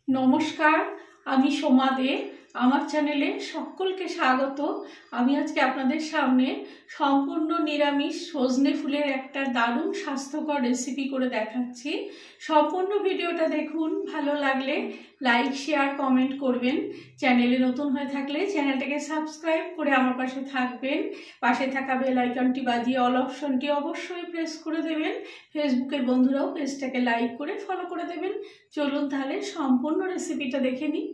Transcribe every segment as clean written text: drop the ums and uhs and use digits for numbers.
নমস্কার, আমি সোমা দে। আমার চ্যানেলে সকলকে স্বাগত। আমি আজকে আপনাদের সামনে সম্পূর্ণ নিরামিষ সজনে ফুলের একটা দারুণ স্বাস্থ্যকর রেসিপি করে দেখাচ্ছি। সম্পূর্ণ ভিডিওটা দেখুন, ভালো লাগলে লাইক, শেয়ার, কমেন্ট করবেন। চ্যানেলে নতুন হয়ে থাকলে চ্যানেলটাকে সাবস্ক্রাইব করে আমার পাশে থাকবেন। পাশে থাকা বেল আইকনটি বাজিয়ে অল অপশনটি অবশ্যই প্রেস করে দেবেন। ফেসবুকের বন্ধুরাও পেজটাকে লাইক করে ফলো করে দেবেন। চলুন তাহলে সম্পূর্ণ রেসিপিটা দেখে নিই।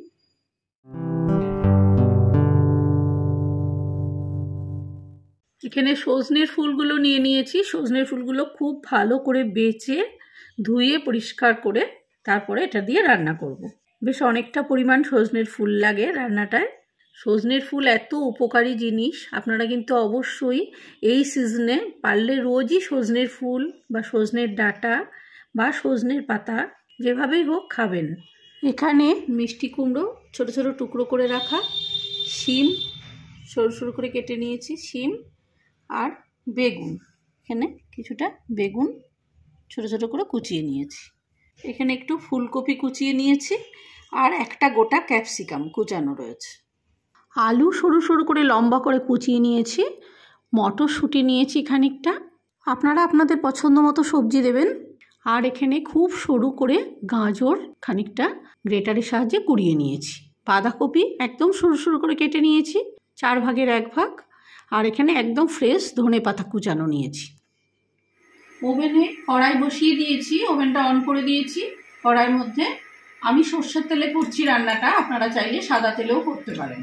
এখানে সজনের ফুলগুলো নিয়ে নিয়েছি। সজনের ফুলগুলো খুব ভালো করে বেছে ধুয়ে পরিষ্কার করে তারপরে এটা দিয়ে রান্না করব। বেশ অনেকটা পরিমাণ সজনের ফুল লাগে রান্নাটায়। সজনের ফুল এত উপকারী জিনিস, আপনারা কিন্তু অবশ্যই এই সিজনে পারলে রোজই সজনের ফুল বা সজনের ডাঁটা বা সজনের পাতা যেভাবেই হোক খাবেন। এখানে মিষ্টি কুমড়ো ছোট ছোট টুকরো করে রাখা, শিম সরু সরু করে কেটে নিয়েছি, শিম আর বেগুন, এখানে কিছুটা বেগুন ছোট ছোট করে কুচিয়ে নিয়েছি। এখানে একটু ফুলকপি কুচিয়ে নিয়েছি আর একটা গোটা ক্যাপসিকাম কুচানো রয়েছে। আলু সরু সরু করে লম্বা করে কুচিয়ে নিয়েছি। মটরশুঁটি নিয়েছি খানিকটা, আপনারা আপনাদের পছন্দ মতো সবজি দেবেন। আর এখানে খুব সরু করে গাজর খানিকটা গ্রেটারের সাহায্যে কুড়িয়ে নিয়েছি। বাঁধাকপি একদম সরু সরু করে কেটে নিয়েছি, 4 ভাগের 1 ভাগ। আর এখানে একদম ফ্রেশ ধনেপাতা কুচানো নিয়েছি। ওভেনে কড়াই বসিয়ে দিয়েছি, ওভেনটা অন করে দিয়েছি। কড়াইয়ের মধ্যে আমি সর্ষের তেলে করছি রান্নাটা, আপনারা চাইলে সাদা তেলেও করতে পারেন।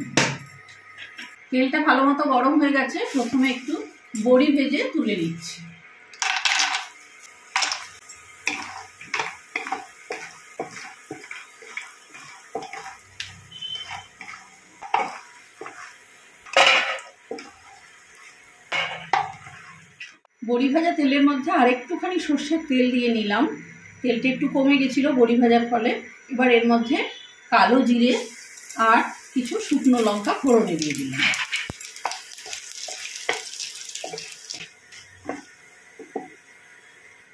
তেলটা ভালো মতো গরম হয়ে গেছে। প্রথমে একটু বড়ি ভেজে তুলে নিচ্ছি। বড়ি ভাজা তেলের মধ্যে আরেকটুখানি সর্ষের তেল দিয়ে নিলাম। তেলটা একটু কমে গেছিলো বড়ি ভাজার ফলে। এবার এর মধ্যে কালো জিরে আর কিছু শুকনো লঙ্কা ফোড়নে দিয়ে দিলাম।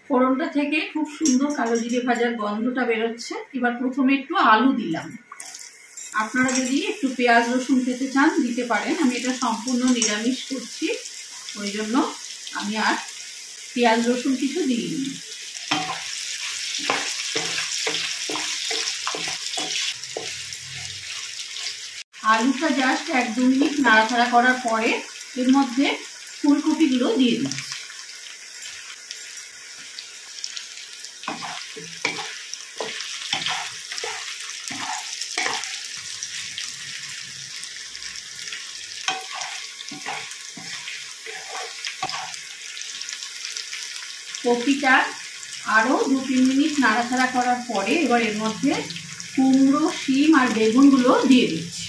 ফোড়নটা থেকে খুব সুন্দর কালো জিরে ভাজার গন্ধটা বেরোচ্ছে। এবার প্রথমে একটু আলু দিলাম। আপনারা যদি একটু পেঁয়াজ রসুন খেতে চান দিতে পারেন। আমি এটা সম্পূর্ণ নিরামিষ করছি, ওই জন্য আমি আর পেঁয়াজ রসুন কিছু দিইনি। আলুটা জাস্ট 1-2 মিনিট নাড়াচাড়া করার পরে এর মধ্যে ফুলকপিগুলো দিয়ে দিচ্ছি। কপিটা আরও 2-3 মিনিট নাড়াচাড়া করার পরে এবার এর মধ্যে কুমড়ো, শিম আর বেগুনগুলো দিয়ে দিচ্ছি।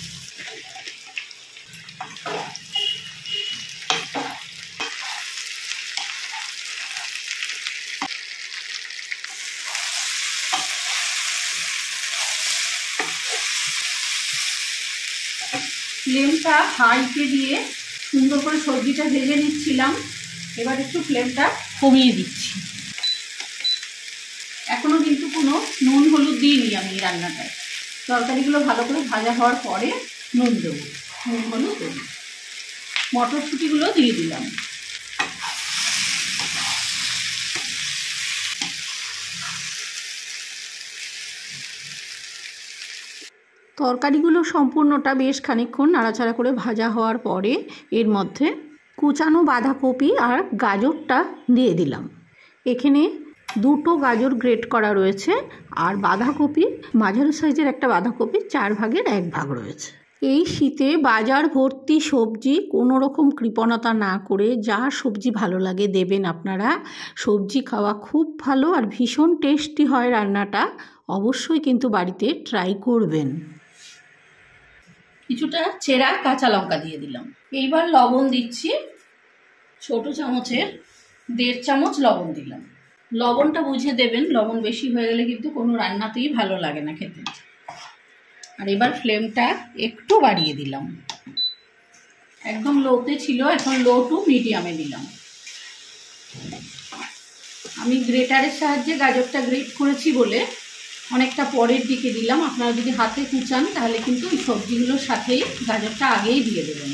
ফ্লেমটা হাইতে দিয়ে সুন্দর করে সবজিটা ভেজে নিচ্ছিলাম। এবার একটু ফ্লেমটা কমিয়ে দিচ্ছি। এখনো কিন্তু কোনো নুন হলুদ দিইনি আমি রান্নাটায়। তরকারিগুলো ভালো করে ভাজা হওয়ার পরে নুন দেবো, নুন হলুদ দেবো। মটরশুঁটিগুলো দিয়ে দিলাম। তরকারিগুলো সম্পূর্ণটা বেশ খানিকক্ষণ নাড়াচাড়া করে ভাজা হওয়ার পরে এর মধ্যে কুচানো বাঁধাকপি আর গাজরটা দিয়ে দিলাম। এখানে 2টো গাজর গ্রেট করা রয়েছে আর বাঁধাকপি মাঝারি সাইজের একটা বাঁধাকপি 4 ভাগের 1 ভাগ রয়েছে। এই শীতে বাজার ভর্তি সবজি, কোনো রকম কৃপণতা না করে যা সবজি ভালো লাগে দেবেন আপনারা। সবজি খাওয়া খুব ভালো আর ভীষণ টেস্টি হয় রান্নাটা। অবশ্যই কিন্তু বাড়িতে ট্রাই করবেন। কিছুটা চেরা কাঁচা লঙ্কা দিয়ে দিলাম। এইবার লবণ দিচ্ছি। ছোট চামচের 1.5 চামচ লবণ দিলাম। লবণটা বুঝে দেবেন, লবণ বেশি হয়ে গেলে কিন্তু কোনো রান্নাতেই ভালো লাগে না খেতে। আর এবার ফ্লেমটা একটু বাড়িয়ে দিলাম। একদম লোতে ছিল, এখন লো টু মিডিয়ামে দিলাম। আমি গ্রেটারের সাহায্যে গাজরটা গ্রেট করেছি বলে অনেকটা পরের দিকে দিলাম। আপনারা যদি হাতে কুচান তাহলে কিন্তু এই সবজিগুলোর সাথেই গাজরটা আগেই দিয়ে দেবেন।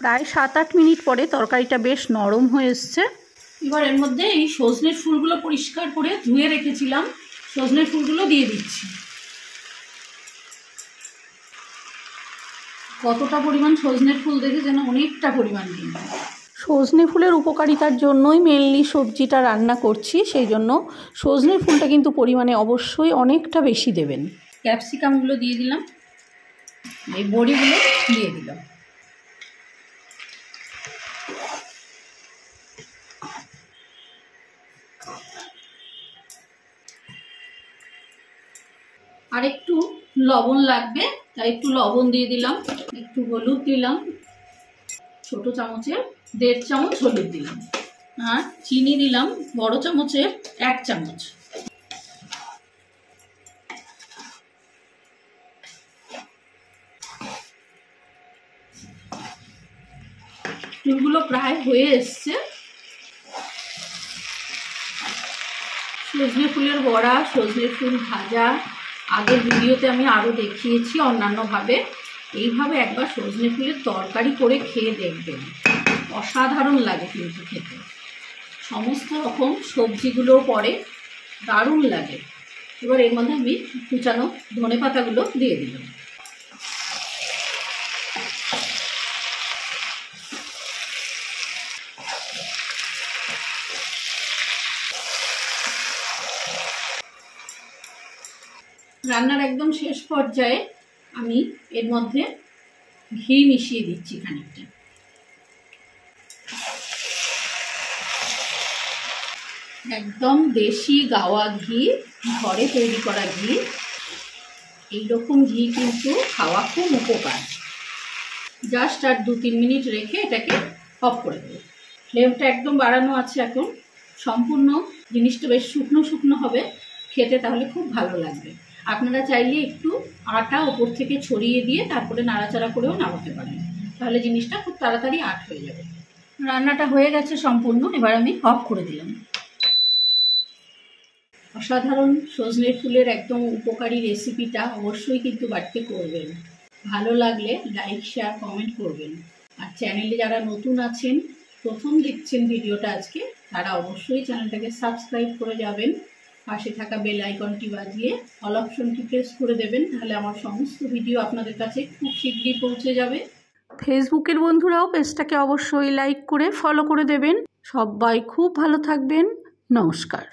প্রায় 7-8 মিনিট পরে তরকারিটা বেশ নরম হয়ে এসছে। এবার এর মধ্যে এই সজনের ফুলগুলো পরিষ্কার করে ধুয়ে রেখেছিলাম, সজনের ফুলগুলো দিয়ে দিচ্ছি। কতটা পরিমাণ সজনের ফুল দেখে যেন অনেকটা পরিমাণ দিন। সজনে ফুলের উপকারিতার জন্যই মেনলি সবজিটা রান্না করছি, সেই জন্য সজনের ফুলটা কিন্তু পরিমাণে অবশ্যই অনেকটা বেশি দেবেন। ক্যাপসিকামগুলো দিয়ে দিলাম, এই বড়িগুলো দিয়ে দিলাম। আর একটু লবণ লাগবে, তাই একটু লবণ দিয়ে দিলাম। একটু হলুদ দিলাম, ছোট চামচের 1.5 চামচ হলুদ দিলাম। আর চিনি দিলাম বড় চামচের 1 চামচ। ফুলগুলো প্রায় হয়ে এসছে। সজনে ফুলের বড়া, সজনে ফুল ভাজা আগের ভিডিওতে আমি আরও দেখিয়েছি অন্যান্যভাবে। এইভাবে একবার সজনে ফুলের তরকারি করে খেয়ে দেখবেন, অসাধারণ লাগে কিন্তু খেতে। সমস্ত রকম সবজিগুলোও পড়ে, দারুণ লাগে। এবার এর মধ্যে আমি কুচানো ধনেপাতাগুলো দিয়ে দিলাম। রান্নার একদম শেষ পর্যায়ে আমি এর মধ্যে ঘি মিশিয়ে দিচ্ছি খানিকটা। একদম দেশি গাওয়া ঘি, ঘরে তৈরি করা ঘি। এইরকম ঘি কিন্তু খাওয়া খুব উপকার। জাস্ট আর 2-3 মিনিট রেখে এটাকে অফ করে দেবো। ফ্লেমটা একদম বাড়ানো আছে এখন। সম্পূর্ণ জিনিসটা বেশ শুকনো শুকনো হবে খেতে, তাহলে খুব ভালো লাগবে। আপনারা চাইলে একটু আটা ওপর থেকে ছড়িয়ে দিয়ে তারপরে নাড়াচাড়া করেও নামাতে পারেন, তাহলে জিনিসটা খুব তাড়াতাড়ি আট হয়ে যাবে। রান্নাটা হয়ে গেছে সম্পূর্ণ, এবার আমি অফ করে দিলাম। অসাধারণ সজনে ফুলের একদম উপকারী রেসিপিটা অবশ্যই কিন্তু বাড়িতে করবেন। ভালো লাগলে লাইক, শেয়ার, কমেন্ট করবেন। আর চ্যানেলে যারা নতুন আছেন, প্রথম দেখছেন ভিডিওটা আজকে, তারা অবশ্যই চ্যানেলটাকে সাবস্ক্রাইব করে যাবেন। পাশে থাকা বেল আইকনটি বাজিয়ে অল অপশনটি প্রেস করে দেবেন, তাহলে আমার সমস্ত ভিডিও আপনাদের কাছে খুব শীঘ্রই পৌঁছে যাবে। ফেসবুকের বন্ধুরাও পেজটাকে অবশ্যই লাইক করে ফলো করে দেবেন। সবাই খুব ভালো থাকবেন। নমস্কার।